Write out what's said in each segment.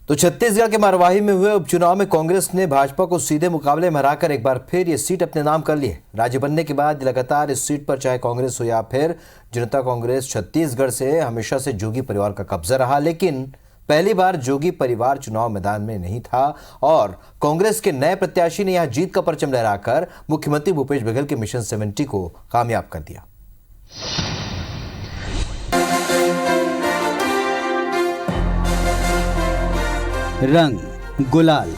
तो छत्तीसगढ़ के मरवाही में हुए उपचुनाव में कांग्रेस ने भाजपा को सीधे मुकाबले में हराकर एक बार फिर ये सीट अपने नाम कर ली है। राज्य बनने के बाद लगातार इस सीट पर चाहे कांग्रेस हो या फिर जनता कांग्रेस छत्तीसगढ़ से हमेशा से जोगी परिवार का कब्जा रहा, लेकिन पहली बार जोगी परिवार चुनाव मैदान में नहीं था और कांग्रेस के नए प्रत्याशी ने यहां जीत का परचम लहराकर मुख्यमंत्री भूपेश बघेल के मिशन 70 को कामयाब कर दिया। रंग, गुलाल,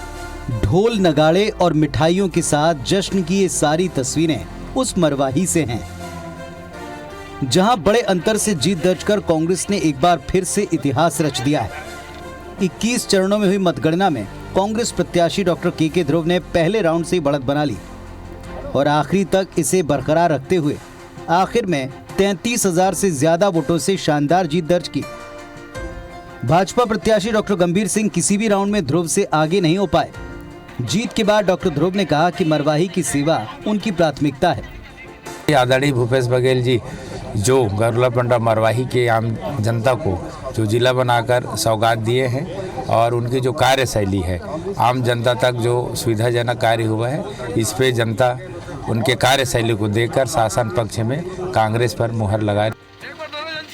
ढोल नगाड़े और मिठाइयों के साथ जश्न की ये सारी तस्वीरें उस मरवाही से हैं, जहां बड़े अंतर से जीत दर्ज कर कांग्रेस ने एक बार फिर से इतिहास रच दिया है। 21 चरणों में हुई मतगणना में कांग्रेस प्रत्याशी डॉक्टर के ध्रुव ने पहले राउंड से ही बढ़त बना ली और आखिरी तक इसे बरकरार रखते हुए आखिर में 33,000 से ज्यादा वोटों से शानदार जीत दर्ज की। भाजपा प्रत्याशी डॉक्टर गंभीर सिंह किसी भी राउंड में ध्रुव से आगे नहीं हो पाए। जीत के बाद डॉक्टर ध्रुव ने कहा कि मरवाही की सेवा उनकी प्राथमिकता है। आदरणीय भूपेश बघेल जी जो गरुलापंडा मरवाही के आम जनता को जो जिला बनाकर सौगात दिए हैं और उनकी जो कार्यशैली है आम जनता तक जो सुविधाजनक कार्य हुआ है, इस पे जनता उनके कार्यशैली को देखकर शासन पक्ष में कांग्रेस पर मुहर लगाए।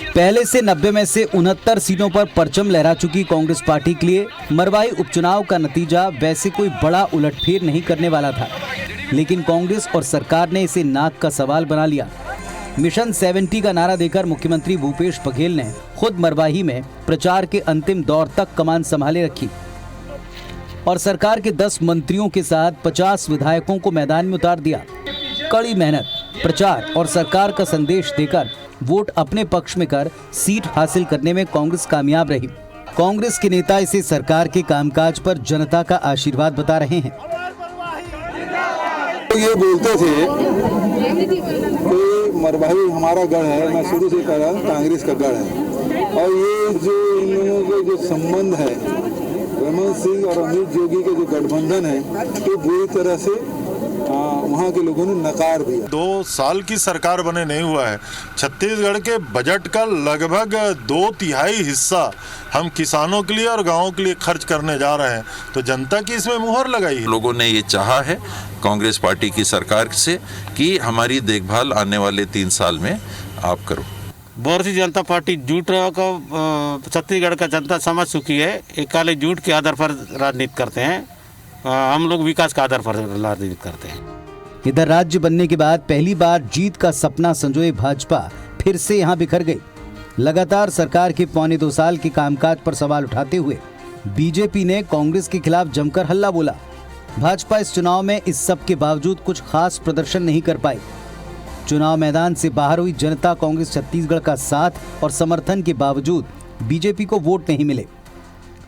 पहले से 90 में से 69 सीटों पर परचम लहरा चुकी कांग्रेस पार्टी के लिए मरवाही उपचुनाव का नतीजा वैसे कोई बड़ा उलटफेर नहीं करने वाला था, लेकिन कांग्रेस और सरकार ने इसे नाक का सवाल बना लिया। मिशन 70 का नारा देकर मुख्यमंत्री भूपेश बघेल ने खुद मरवाही में प्रचार के अंतिम दौर तक कमान संभाले रखी और सरकार के 10 मंत्रियों के साथ 50 विधायकों को मैदान में उतार दिया। कड़ी मेहनत, प्रचार और सरकार का संदेश देकर वोट अपने पक्ष में कर सीट हासिल करने में कांग्रेस कामयाब रही। कांग्रेस के नेता इसे सरकार के कामकाज पर जनता का आशीर्वाद बता रहे हैं। तो ये बोलते थे कि मरवाही हमारा गढ़ है, मैं शुरू से कह रहा हूं कांग्रेस का गढ़ है और ये जो इन लोगों के जो संबंध है रमन सिंह और अमित जोगी के जो गठबंधन है तो बुरी तरह से वहाँ के लोगों ने नकार दिया। 2 साल की सरकार बने नहीं हुआ है। छत्तीसगढ़ के बजट का लगभग 2/3 हिस्सा हम किसानों के लिए और गाँवों के लिए खर्च करने जा रहे हैं, तो जनता की इसमें मुहर लगाई है। लोगों ने ये चाहा है कांग्रेस पार्टी की सरकार से कि हमारी देखभाल आने वाले 3 साल में आप करो। भारतीय जनता पार्टी झूठ का छत्तीसगढ़ का जनता समझ चुकी है। एक काले झूठ के आधार पर राजनीति करते हैं, हम लोग विकास के आधार पर राजनीति करते हैं। इधर राज्य बनने के बाद पहली बार जीत का सपना संजोए भाजपा फिर से यहां बिखर गई। लगातार सरकार के 2.25 साल के कामकाज पर सवाल उठाते हुए बीजेपी ने कांग्रेस के खिलाफ जमकर हल्ला बोला। भाजपा इस चुनाव में इस सब के बावजूद कुछ खास प्रदर्शन नहीं कर पाई। चुनाव मैदान से बाहर हुई जनता कांग्रेस छत्तीसगढ़ का साथ और समर्थन के बावजूद बीजेपी को वोट नहीं मिले।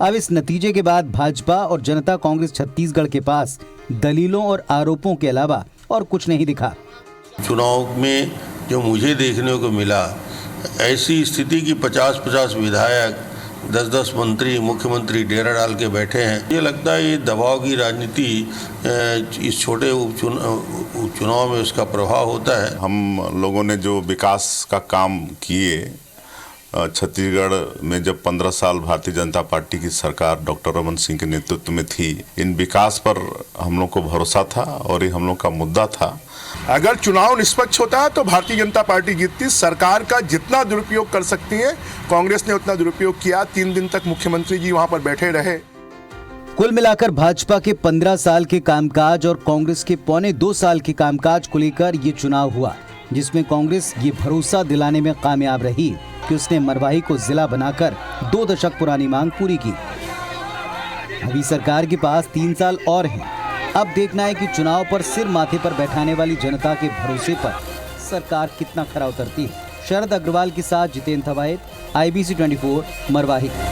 अब इस नतीजे के बाद भाजपा और जनता कांग्रेस छत्तीसगढ़ के पास दलीलों और आरोपों के अलावा और कुछ नहीं दिखा। चुनाव में जो मुझे देखने को मिला, ऐसी स्थिति की 50-50 विधायक 10-10 मंत्री मुख्यमंत्री डेरा डाल के बैठे हैं। ये लगता है ये दबाव की राजनीति इस छोटे उपचुनाव में उसका प्रभाव होता है। हम लोगों ने जो विकास का काम किए छत्तीसगढ़ में, जब 15 साल भारतीय जनता पार्टी की सरकार डॉक्टर रमन सिंह के नेतृत्व में थी, इन विकास पर हम लोग को भरोसा था और ये हम लोग का मुद्दा था। अगर चुनाव निष्पक्ष होता है तो भारतीय जनता पार्टी जीतती। सरकार का जितना दुरुपयोग कर सकती है कांग्रेस ने उतना दुरुपयोग किया। 3 दिन तक मुख्यमंत्री जी वहां पर बैठे रहे। कुल मिलाकर भाजपा के 15 साल के कामकाज और कांग्रेस के 2.25 साल के कामकाज को लेकर ये चुनाव हुआ, जिसमें कांग्रेस ये भरोसा दिलाने में कामयाब रही कि उसने मरवाही को जिला बनाकर 2 दशक पुरानी मांग पूरी की। अभी सरकार के पास 3 साल और हैं। अब देखना है कि चुनाव पर सिर माथे पर बैठाने वाली जनता के भरोसे पर सरकार कितना खरा उतरती है। शरद अग्रवाल के साथ जितेंद्र थवायत, IBC 24 मरवाही।